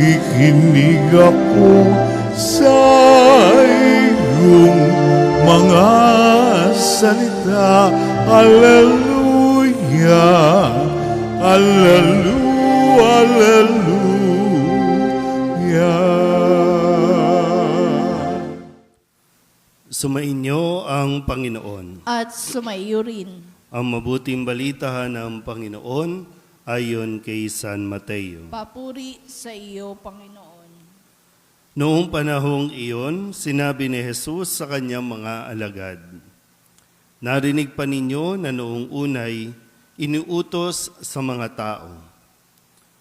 nakikinig ako sa iyong mga salita. Hallelujah, hallelujah, hallelujah. Sumainyo ang Panginoon. At sumaiyo rin. Ang mabuting balita ng Panginoon ayon kay San Mateo. Papuri sa iyo, Panginoon. Noong panahong iyon, sinabi ni Jesus sa kanyang mga alagad, "Narinig pa ninyo na noong unay iniutos sa mga tao,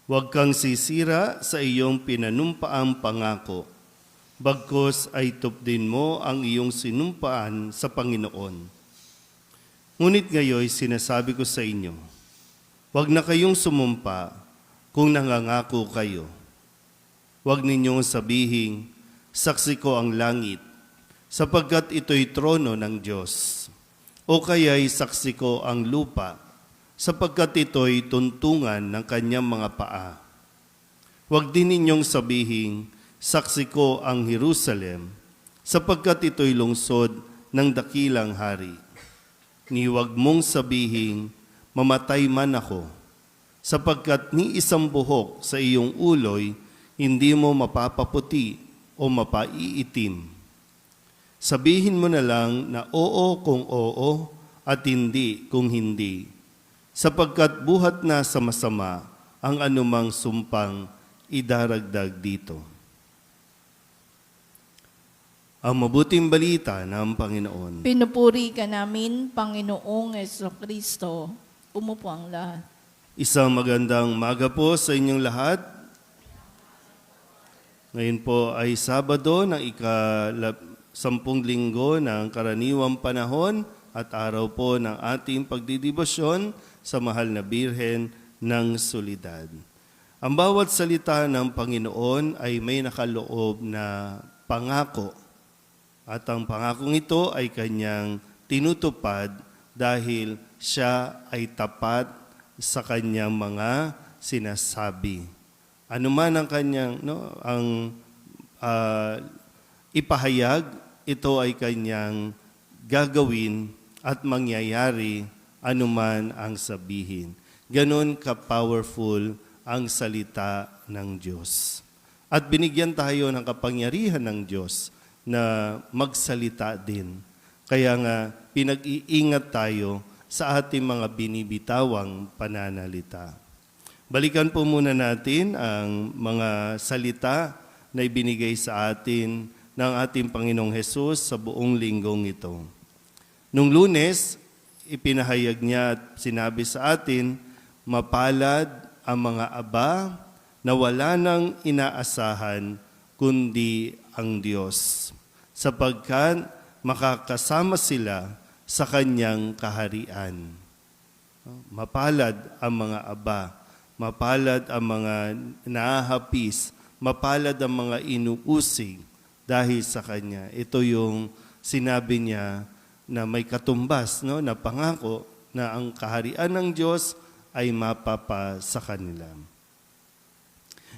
huwag kang sisira sa iyong pinanumpaang pangako, bagkus ay tupdin mo ang iyong sinumpaan sa Panginoon. Ngunit ngayon sinasabi ko sa inyo, huwag na kayong sumumpa kung nangangako kayo. Huwag ninyong sabihin, saksi ko ang langit, sapagkat ito'y trono ng Diyos. O kaya'y saksi ko ang lupa, sapagkat ito'y tuntungan ng kanyang mga paa. Huwag din ninyong sabihin, saksi ko ang Jerusalem, sapagkat ito'y lungsod ng dakilang hari. Ni huwag mong sabihin, mamatay man ako, sapagkat ni isang buhok sa iyong uloy, hindi mo mapapaputi o mapaiitim. Sabihin mo na lang na oo kung oo at hindi kung hindi, sapagkat buhat na sa masama ang anumang sumpang idaragdag dito." Ang mabuting balita ng Panginoon. Pinupuri ka namin, Panginoong Jesucristo. Umupo ang lahat. Isang magandang umaga po sa inyong lahat. Ngayon po ay Sabado ng ika-10 linggo ng karaniwang panahon at araw po ng ating pagdidibosyon sa mahal na Birhen ng Soledad. Ang bawat salita ng Panginoon ay may nakaloob na pangako. At ang pangakong ito ay kanyang tinutupad dahil siya ay tapat sa kanyang mga sinasabi. Ano man ang kanyang ipahayag, ito ay kanyang gagawin at mangyayari anuman ang sabihin. Ganon ka-powerful ang salita ng Diyos. At binigyan tayo ng kapangyarihan ng Diyos na magsalita din. Kaya nga, pinag-iingat tayo sa ating mga binibitawang pananalita. Balikan po muna natin ang mga salita na ibinigay sa atin ng ating Panginoong Hesus sa buong linggong ito. Nung Lunes, ipinahayag niya at sinabi sa atin, mapalad ang mga aba na wala nang inaasahan kundi ang Diyos, sapagkat makakasama sila sa kanyang kaharian. Mapalad ang mga aba, mapalad ang mga nahahapis, mapalad ang mga inuusig dahil sa kanya. Ito yung sinabi niya na may katumbas, na pangako na ang kaharian ng Diyos ay mapapa sa kanila.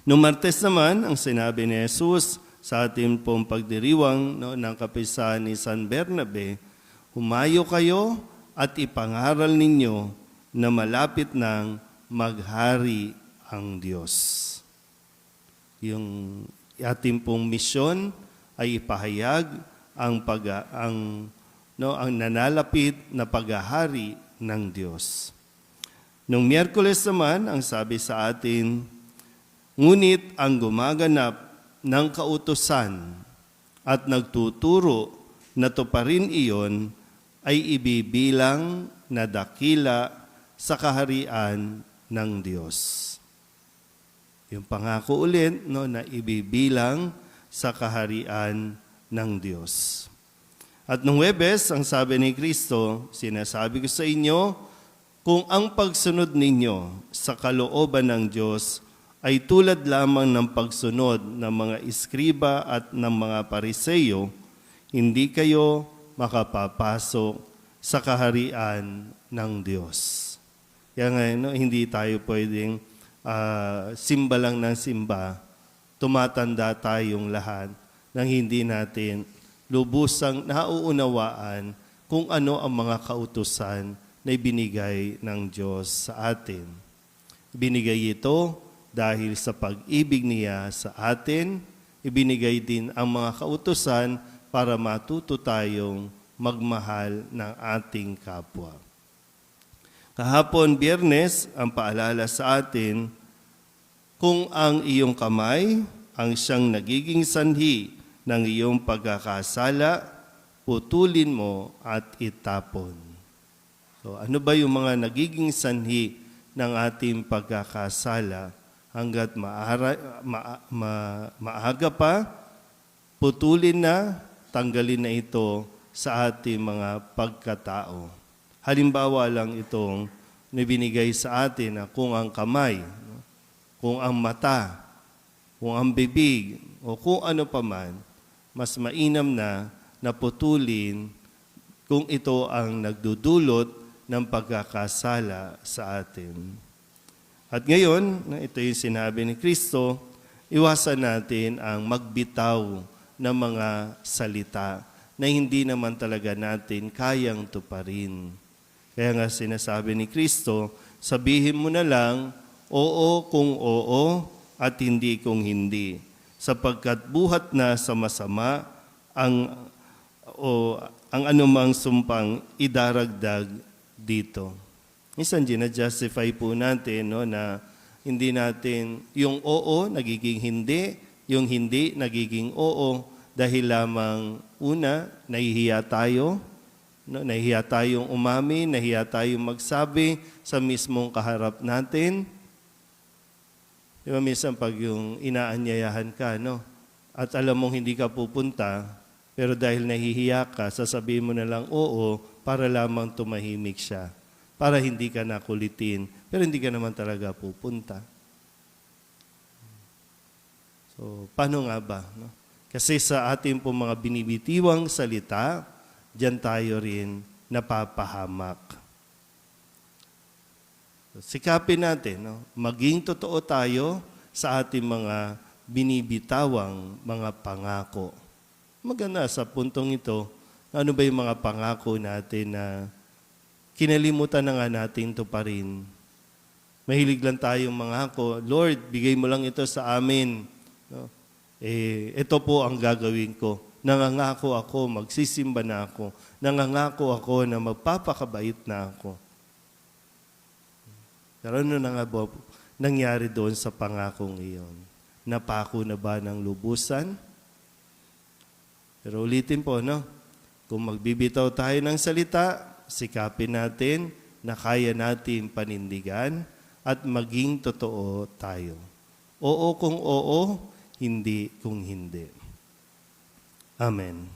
Noong Martes naman, ang sinabi ni Jesus sa ating pong pagdiriwang ng kapisahan ni San Bernabe, humayo kayo at ipangaral ninyo na malapit nang maghari ang Diyos. Yung ating pong misyon ay ipahayag ang nanalapit na paghahari ng Diyos. Noong Miyerkules naman, ang sabi sa atin, ngunit ang gumaganap ng kautusan at nagtuturo na tuparin iyon ay ibibilang na dakila sa kaharian ng Diyos. Yung pangako ulit na ibibilang sa kaharian ng Diyos. At nung Huwebes, ang sabi ni Kristo, sinasabi ko sa inyo, kung ang pagsunod ninyo sa kalooban ng Diyos ay tulad lamang ng pagsunod ng mga iskriba at ng mga pariseyo, hindi kayo makapapasok sa kaharian ng Diyos. Kaya nga, hindi tayo pwedeng simba lang ng simba tumatanda tayong lahat nang hindi natin lubusang nauunawaan kung ano ang mga kautusan na ibinigay ng Diyos sa atin. Ibinigay ito dahil sa pag-ibig niya sa atin, ibinigay din ang mga kautusan para matuto tayong magmahal ng ating kapwa. Kahapon, Biyernes, ang paalala sa atin, kung ang iyong kamay ang siyang nagiging sanhi ng iyong pagkakasala, putulin mo at itapon. So, ano ba yung mga nagiging sanhi ng ating pagkakasala? Hanggat maaga pa, putulin na, tanggalin na ito sa ating mga pagkatao. Halimbawa lang itong nibinigay sa atin na kung ang kamay, kung ang mata, kung ang bibig, o kung ano paman, mas mainam na naputulin kung ito ang nagdudulot ng pagkakasala sa atin. At ngayon, ito yung sinabi ni Kristo, iwasan natin ang magbitaw ng mga salita na hindi naman talaga natin kayang tuparin. Kaya nga sinasabi ni Kristo, sabihin mo na lang, oo kung oo at hindi kung hindi. Sapagkat buhat na sa masama ang anumang sumpang idaragdag dito. Minsan gina-justify po natin na hindi natin yung oo nagiging hindi, yung hindi nagiging oo dahil lamang una, nahihiya tayo, nahihiya tayong umami, nahihiya tayong magsabi sa mismong kaharap natin. Di ba minsan pag yung inaanyayahan ka, at alam mong hindi ka pupunta, pero dahil nahihiya ka, sasabihin mo na lang oo para lamang tumahimik siya, para hindi ka nakulitin, pero hindi ka naman talaga pupunta. So, paano nga ba? Kasi sa ating po mga binibitiwang salita, diyan tayo rin napapahamak. Sikapin natin, maging totoo tayo sa ating mga binibitawang mga pangako. Maganda sa puntong ito, ano ba yung mga pangako natin na kinalimutan na nga natin tuparin? Mahilig lang tayong mangako, Lord, bigay mo lang ito sa amin. Ito po ang gagawin ko. Nangangako ako, magsisimba na ako. Nangangako ako na magpapakabait na ako. Pero ano na nga ba nangyari doon sa pangakong iyon? Napako na ba ng lubusan? Pero ulitin po, kung magbibitaw tayo ng salita, sikapin natin na kaya natin panindigan at maging totoo tayo. Oo kung oo, hindi kung hindi. Amen.